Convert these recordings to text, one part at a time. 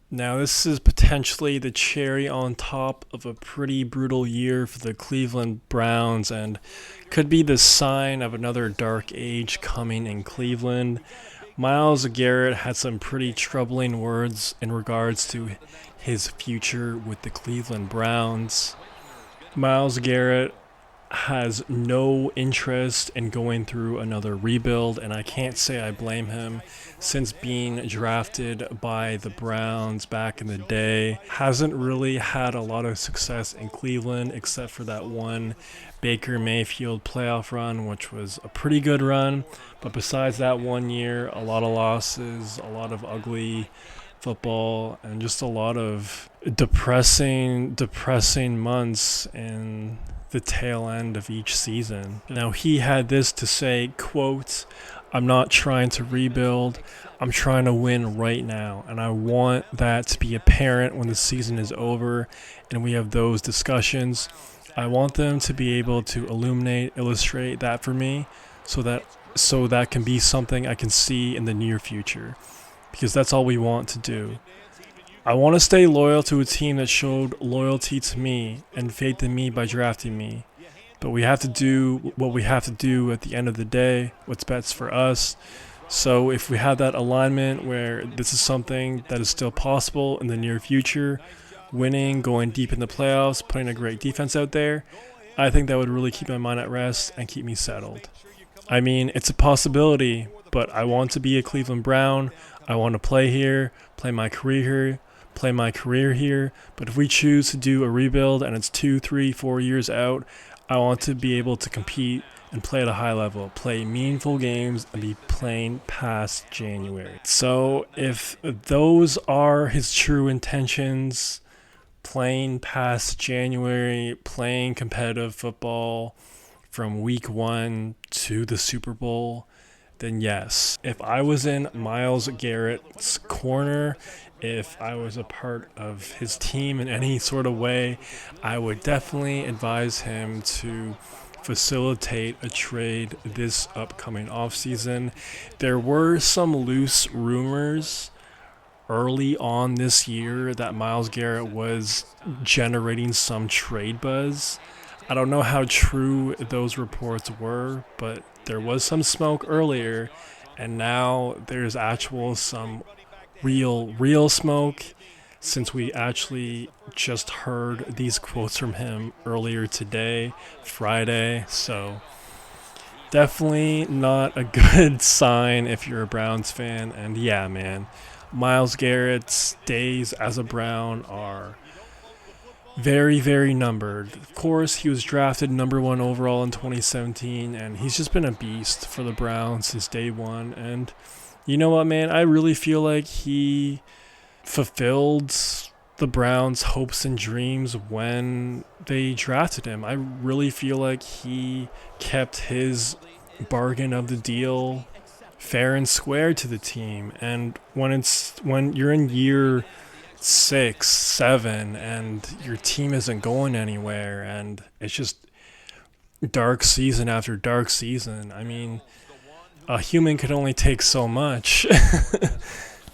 Now, this is potentially the cherry on top of a pretty brutal year for the Cleveland Browns and could be the sign of another dark age coming in Cleveland. Myles Garrett had some pretty troubling words in regards to his future with the Cleveland Browns. Myles Garrett has no interest in going through another rebuild, and I can't say I blame him since being drafted by the Browns back in the day. Hasn't really had a lot of success in Cleveland except for that one Baker Mayfield playoff run, which was a pretty good run. But besides that one year, a lot of losses, a lot of ugly football, and just a lot of depressing months in the tail end of each season. Now, he had this to say, quote, "I'm not trying to rebuild, I'm trying to win right now, and I want that to be apparent when the season is over and we have those discussions. I want them to be able to illustrate that for me so that can be something I can see in the near future, because that's all we want to do. I want to stay loyal to a team that showed loyalty to me and faith in me by drafting me. But we have to do what we have to do at the end of the day, what's best for us. So if we have that alignment where this is something that is still possible in the near future, winning, going deep in the playoffs, putting a great defense out there, I think that would really keep my mind at rest and keep me settled. I mean, it's a possibility, but I want to be a Cleveland Brown. I want to play here, play my career here. But if we choose to do a rebuild and it's 2, 3, 4 years out, I want to be able to compete and play at a high level, play meaningful games, and be playing past January." So if those are his true intentions, playing past January, playing competitive football from week 1 to the Super Bowl, then yes. If I was in Myles Garrett's corner, if I was a part of his team in any sort of way, I would definitely advise him to facilitate a trade this upcoming offseason. There were some loose rumors early on this year that Myles Garrett was generating some trade buzz. I don't know how true those reports were, but there was some smoke earlier, and now there's some real smoke, since we actually just heard these quotes from him earlier today, Friday. So definitely not a good sign if you're a Browns fan. And yeah, man, Myles Garrett's days as a Brown are very, very numbered. Of course, he was drafted number 1 overall in 2017, and he's just been a beast for the Browns since day one. And you know what, man? I really feel like he fulfilled the Browns' hopes and dreams when they drafted him. I really feel like he kept his bargain of the deal fair and square to the team. And when you're in year 6, 7, and your team isn't going anywhere, and it's just dark season after dark season, I mean, a human could only take so much.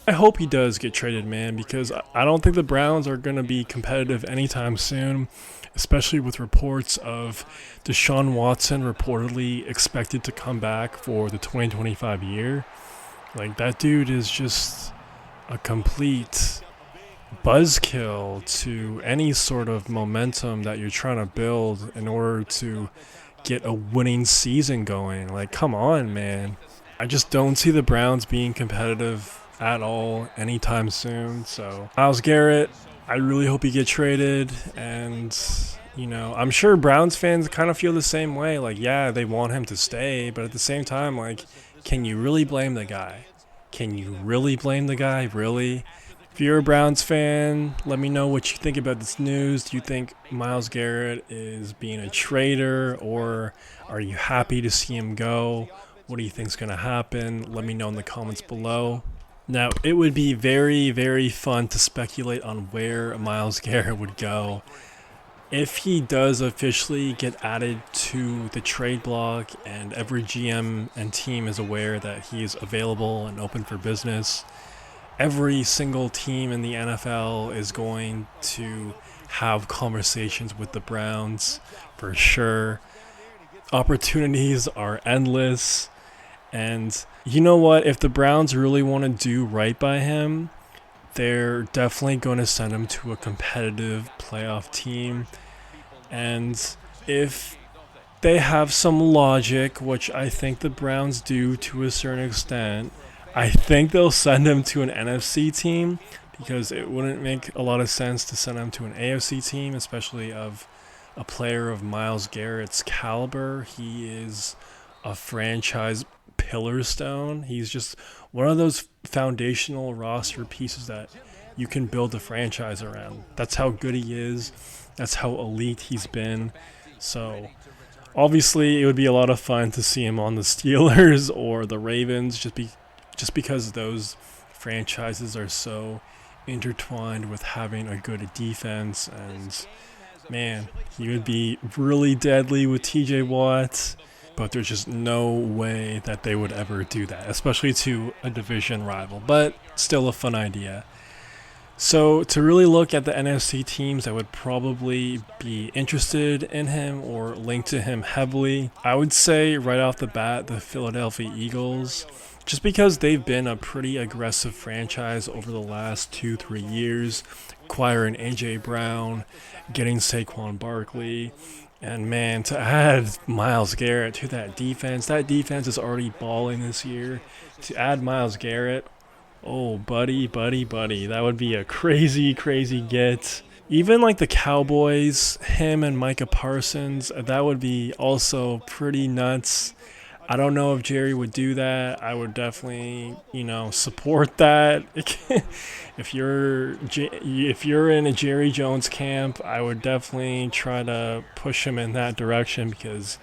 I hope he does get traded, man, because I don't think the Browns are going to be competitive anytime soon, especially with reports of Deshaun Watson reportedly expected to come back for the 2025 year. Like, that dude is just a complete buzzkill to any sort of momentum that you're trying to build in order to get a winning season going. Like, come on, man. I just don't see the Browns being competitive at all anytime soon. So Myles Garrett, I really hope he gets traded. And I'm sure Browns fans kind of feel the same way. Like, yeah, they want him to stay, but at the same time, like, can you really blame the guy? Really? If you're a Browns fan, let me know what you think about this news. Do you think Myles Garrett is being a traitor, or are you happy to see him go? What do you think is going to happen? Let me know in the comments below. Now, it would be very, very fun to speculate on where Myles Garrett would go. If he does officially get added to the trade block and every GM and team is aware that he is available and open for business, every single team in the NFL is going to have conversations with the Browns for sure. Opportunities are endless. And you know what? If the Browns really want to do right by him, they're definitely going to send him to a competitive playoff team. And if they have some logic, which I think the Browns do to a certain extent, I think they'll send him to an NFC team because it wouldn't make a lot of sense to send him to an AFC team, especially of a player of Myles Garrett's caliber. He is a franchise pillar stone. He's just one of those foundational roster pieces that you can build a franchise around. That's how good he is. That's how elite he's been. So obviously, it would be a lot of fun to see him on the Steelers or the Ravens, just because those franchises are so intertwined with having a good defense. And man, he would be really deadly with TJ Watt, but there's just no way that they would ever do that, especially to a division rival. But still a fun idea. So to really look at the NFC teams that would probably be interested in him or linked to him heavily, I would say right off the bat the Philadelphia Eagles, just because they've been a pretty aggressive franchise over the last 2-3 years, acquiring A.J. Brown, getting Saquon Barkley, and man, to add Myles Garrett to that defense is already balling this year. To add Myles Garrett, oh, buddy. That would be a crazy, crazy get. Even like the Cowboys, him and Micah Parsons, that would be also pretty nuts. I don't know if Jerry would do that. I would definitely, support that. If you're in a Jerry Jones camp, I would definitely try to push him in that direction because,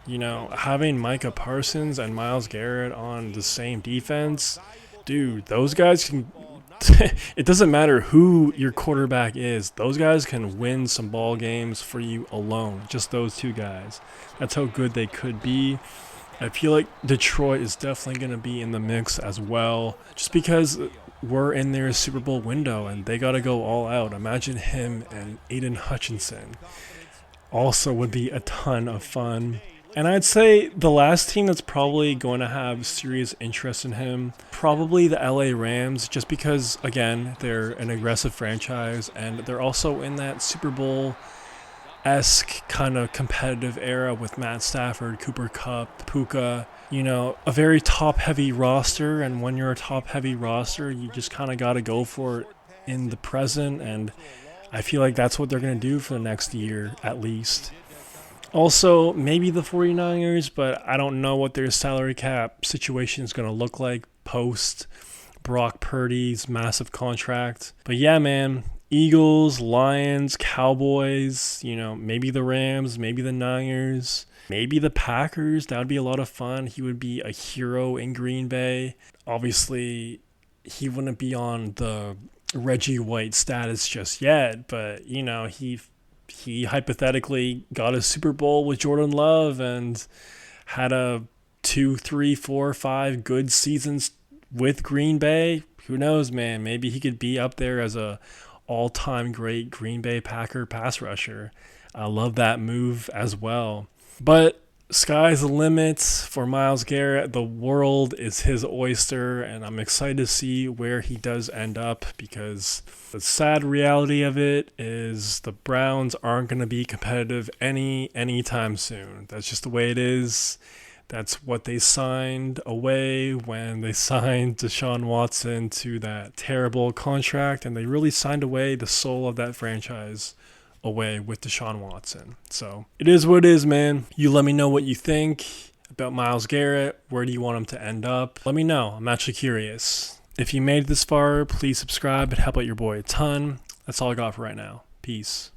having Micah Parsons and Myles Garrett on the same defense, dude, those guys can it doesn't matter who your quarterback is. Those guys can win some ball games for you alone. Just those two guys. That's how good they could be. I feel like Detroit is definitely going to be in the mix as well. Just because we're in their Super Bowl window and they got to go all out. Imagine him and Aiden Hutchinson. Also would be a ton of fun. And I'd say the last team that's probably going to have serious interest in him, probably the LA Rams, just because, again, they're an aggressive franchise and they're also in that Super Bowl-esque kind of competitive era with Matt Stafford, Cooper Kupp, Puka, a very top-heavy roster. And when you're a top-heavy roster, you just kind of got to go for it in the present. And I feel like that's what they're going to do for the next year, at least. Also, maybe the 49ers, but I don't know what their salary cap situation is going to look like post Brock Purdy's massive contract. But yeah, man, Eagles, Lions, Cowboys, maybe the Rams, maybe the Niners, maybe the Packers. That would be a lot of fun. He would be a hero in Green Bay. Obviously, he wouldn't be on the Reggie White status just yet, but, he hypothetically got a Super Bowl with Jordan Love and had a 2, 3, 4, 5 good seasons with Green Bay. Who knows, man? Maybe he could be up there as a all-time great Green Bay Packer pass rusher. I love that move as well. But sky's the limit for Myles Garrett. The world is his oyster, and I'm excited to see where he does end up because the sad reality of it is the Browns aren't going to be competitive anytime soon. That's just the way it is. That's what they signed away when they signed Deshaun Watson to that terrible contract, and they really signed away the soul of that franchise away with Deshaun Watson. So it is what it is, man. You let me know what you think about Myles Garrett. Where do you want him to end up? Let me know. I'm actually curious. If you made it this far, please subscribe. It'd help out your boy a ton. That's all I got for right now. Peace.